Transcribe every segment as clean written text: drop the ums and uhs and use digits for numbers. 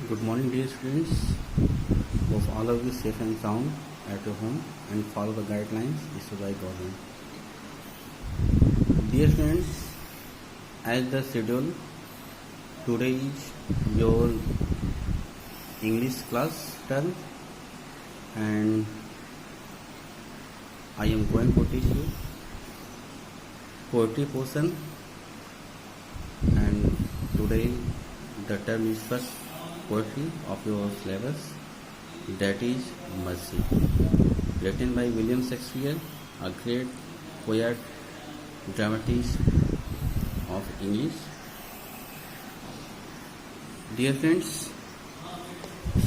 Good morning, dear students. Hope all of you safe and sound at your home and follow the guidelines issued by government. Dear students, as the schedule, today is your English class term, and I am going to teach you poetry portion. And today the term is first poetry of your syllabus, that is Mercy, written by William Shakespeare, a great poet, dramatist of English. Dear friends,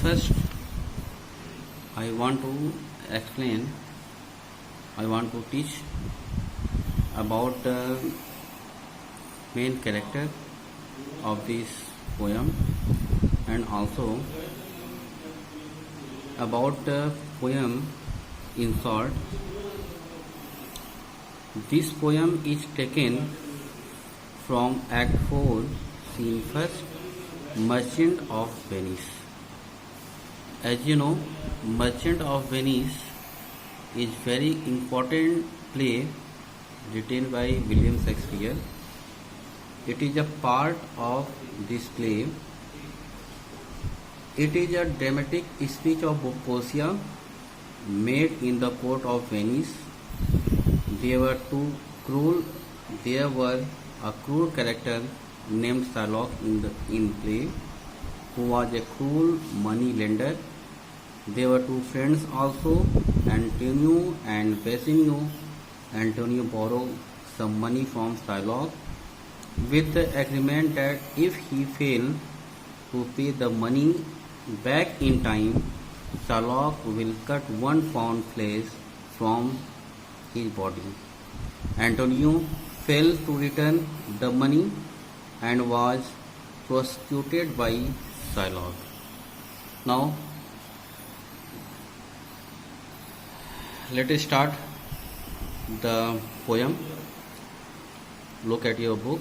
first I want to teach about the main character of this poem and also about the poem in short. This poem is taken from Act 4, Scene 1st, Merchant of Venice. As you know, Merchant of Venice is very important play written by William Shakespeare. It is a part of this play. It is a dramatic speech of Portia made in the court of Venice. There were a cruel character named Shylock in play, who was a cruel money lender. There were two friends also, Antonio and Bassanio. Antonio borrowed some money from Shylock with the agreement that if he failed to pay the money back in time, Shylock will cut 1 pound flesh from his body. Antonio failed to return the money and was prosecuted by Shylock. Now, let us start the poem. Look at your book.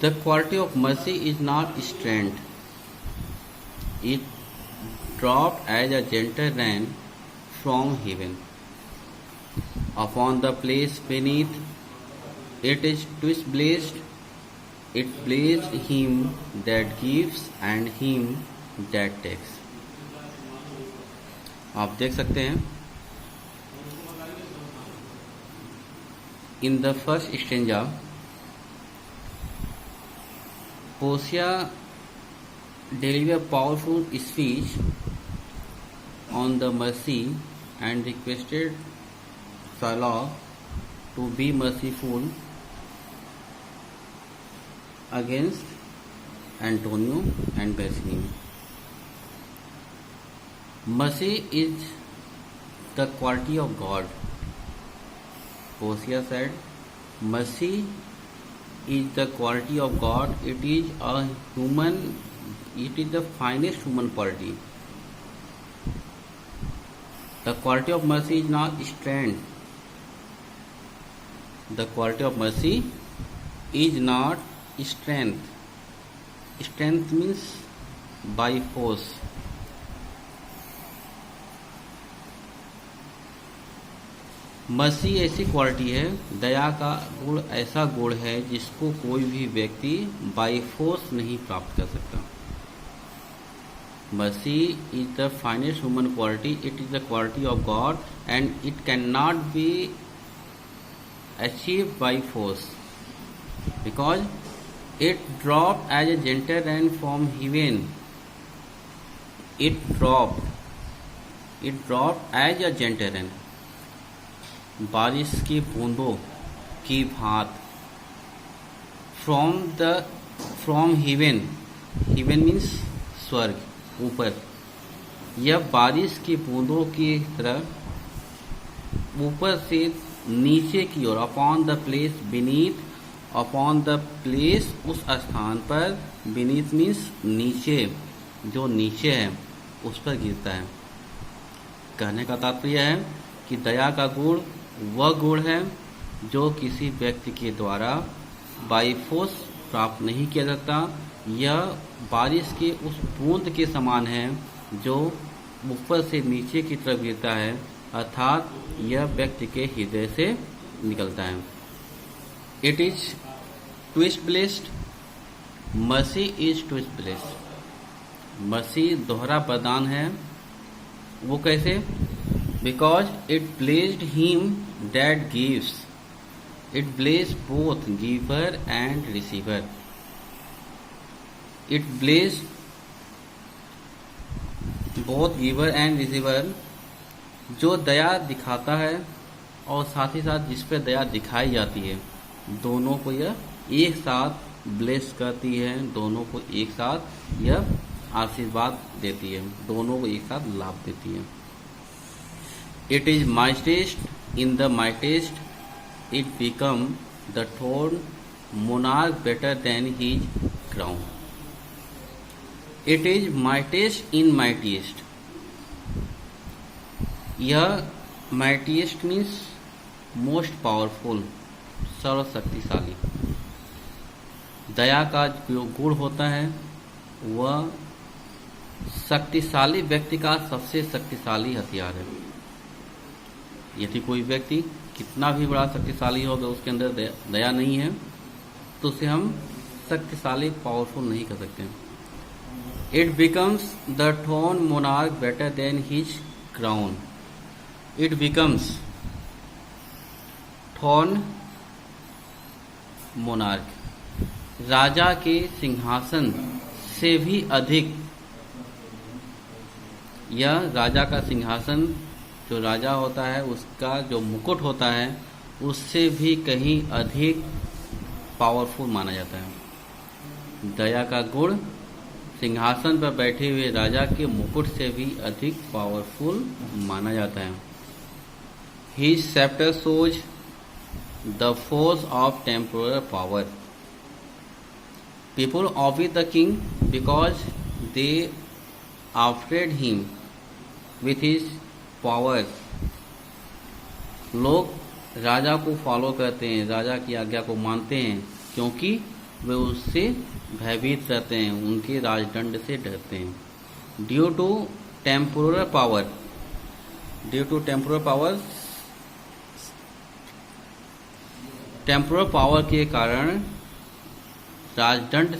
The quality of mercy is not strength. It dropped as a gentle rain from heaven upon the place beneath. It is twist blazed. It blazed him that gives and him that takes. आप देख सकते हैं in the first stanza, Portia delivered a powerful speech on the mercy and requested Shylock to be merciful against Antonio and Bassanio. Mercy is the quality of God. Portia said, mercy is the quality of God. It is the finest human quality. The quality of mercy is not strength. The quality of mercy is not strength. Strength means by force. Mercy ऐसी quality है, दया का गुण ऐसा गुण है जिसको कोई भी व्यक्ति बाय फोर्स नहीं प्राप्त कर सकता. Mercy is the finest human quality. It is the quality of God and it can not be achieved by force because it dropped as a gentle rain from heaven. It dropped as a gentle rain, बारिश की बूंदों की भांत. From heaven. Haven means स्वर्ग, ऊपर. यह बारिश की बूंदों की तरह ऊपर से नीचे की ओर. Upon the place beneath. Upon the place उस स्थान पर. बीनीथ मीन्स नीचे, जो नीचे है उस पर गिरता है. कहने का तात्पर्य है कि दया का गुण वह गुण है जो किसी व्यक्ति के द्वारा बाय फोर्स प्राप्त नहीं किया जाता। यह बारिश के उस बूंद के समान है जो ऊपर से नीचे की तरफ गिरता है, अर्थात यह व्यक्ति के हृदय से निकलता है। It is twist blessed, mercy is twist blessed. Mercy दोहरा प्रदान है। वो कैसे? Because it blessed him that gives, it blessed both giver and receiver. It blessed both giver and receiver, जो दया दिखाता है और साथ ही साथ जिस पर दया दिखाई जाती है, दोनों को यह एक साथ ब्लेस करती है, दोनों को एक साथ यह आशीर्वाद देती है, दोनों को एक साथ लाभ देती है। It is mightiest in the mightiest, it become the throne monarch better than his crown. It is mightiest in mightiest, यह माइटीएस्ट मीन्स मोस्ट पावरफुल, सर्वशक्तिशाली। दया का जो गुण होता है वह शक्तिशाली व्यक्ति का सबसे शक्तिशाली हथियार है। यदि कोई व्यक्ति कितना भी बड़ा शक्तिशाली होगा, उसके अंदर दया नहीं है, तो उसे हम शक्तिशाली पावरफुल नहीं कर सकते। It becomes the throne monarch better than his crown. It becomes throne monarch, राजा के सिंहासन से भी अधिक, यह राजा का सिंहासन, जो राजा होता है उसका जो मुकुट होता है, उससे भी कहीं अधिक पावरफुल माना जाता है। दया का गुण सिंहासन पर बैठे हुए राजा के मुकुट से भी अधिक पावरफुल माना जाता है। His scepter shows the force of temporal power. People obey the king because they afraid him with his power. लोग राजा को फॉलो करते हैं, राजा की आज्ञा को मानते हैं, क्योंकि वे उससे भयभीत रहते हैं, उनके राजदंड से डरते हैं। Due to temporal power, temporal power के कारण राजदंड,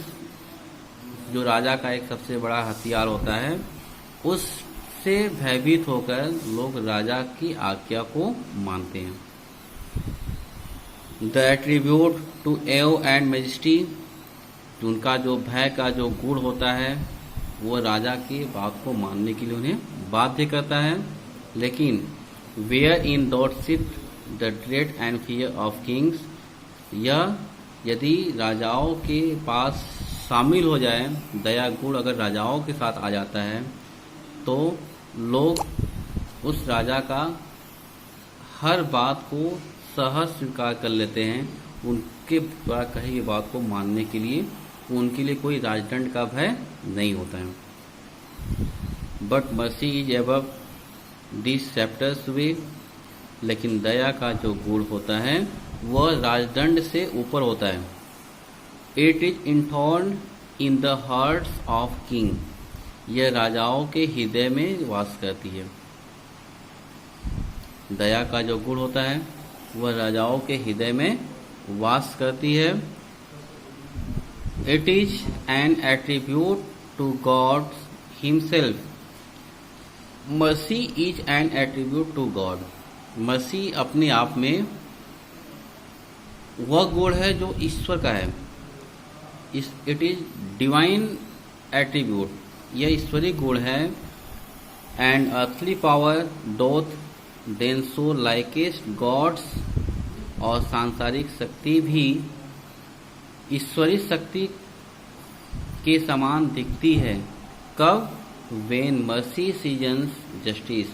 जो राजा का एक सबसे बड़ा हथियार होता है, उससे भयभीत होकर लोग राजा की आज्ञा को मानते हैं। द एट्रीब्यूट टू एव एंड मेजेस्टी, उनका जो भय का जो गुण होता है वो राजा की बात को मानने के लिए उन्हें बाध्य करता है। लेकिन wherein doth sit the dread and fear of kings, यह यदि राजाओं के पास शामिल हो जाए, दया गुण अगर राजाओं के साथ आ जाता है, तो लोग उस राजा का हर बात को सहज स्वीकार कर लेते हैं। उनके द्वारा कही गई बात को मानने के लिए उनके लिए कोई राजदंड का भय नहीं होता है। But mercy is above this chapters way, लेकिन दया का जो गुण होता है वह राजदंड से ऊपर होता है। It is enthroned in the hearts of king, यह राजाओं के हृदय में वास करती है। दया का जो गुण होता है वह राजाओं के हृदय में वास करती है। It is an attribute to God himself, mercy is an attribute to God, mercy अपने आप में वह गुण है जो ईश्वर का है। इट इज डिवाइन एट्रीब्यूट, यह ईश्वरीय गुण है। And earthly power doth then show likest God's, और सांसारिक शक्ति भी ईश्वरीय शक्ति के समान दिखती है। कब? वेन मर्सी सीजन्स जस्टिस,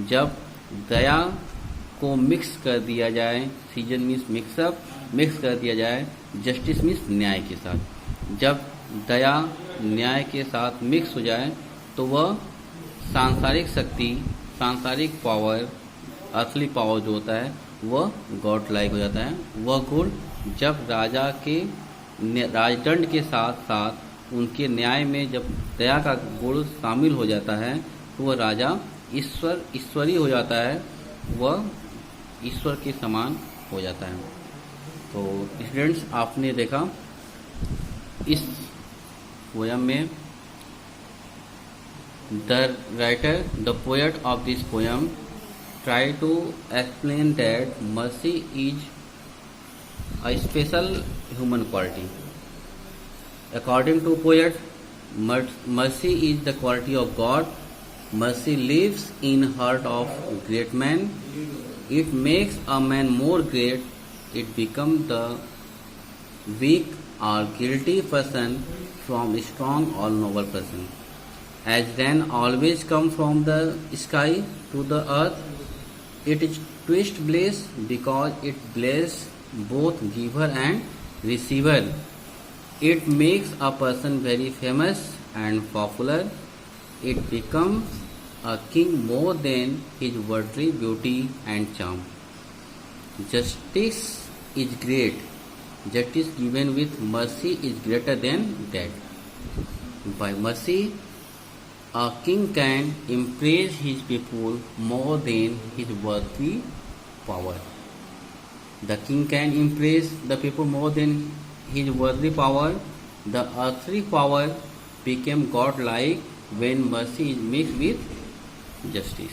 जब दया को मिक्स कर दिया जाए, सीजन मीन्स मिक्सअप, मिक्स कर दिया जाए, जस्टिस मीन्स न्याय के साथ। जब दया न्याय के साथ मिक्स हो जाए तो वह सांसारिक शक्ति, सांसारिक पावर, अर्थली पावर जो होता है वह गॉड लाइक हो जाता है। वह गुण जब राजा के राजदंड के साथ साथ उनके न्याय में जब दया का गुण शामिल हो जाता है तो वह राजा ईश्वरी हो जाता है, वह ईश्वर के समान हो जाता है। तो स्टूडेंट्स, आपने देखा इस पोयम में the poet of this poem try to explain that mercy is a special human quality. According to poet, mercy is the quality of God. Mercy lives in heart of great man. It makes a man more great. It becomes the weak or guilty person from strong or noble person. As rain always come from the sky to the earth, it is twist bliss because it bless both giver and receiver. It makes a person very famous and popular. It becomes a king more than his worldly beauty and charm. Justice is great. Justice given with mercy is greater than that. By mercy, a king can impress his people more than his worldly power. The king can impress the people more than his worldly power. The earthly power became godlike when mercy is mixed with justice.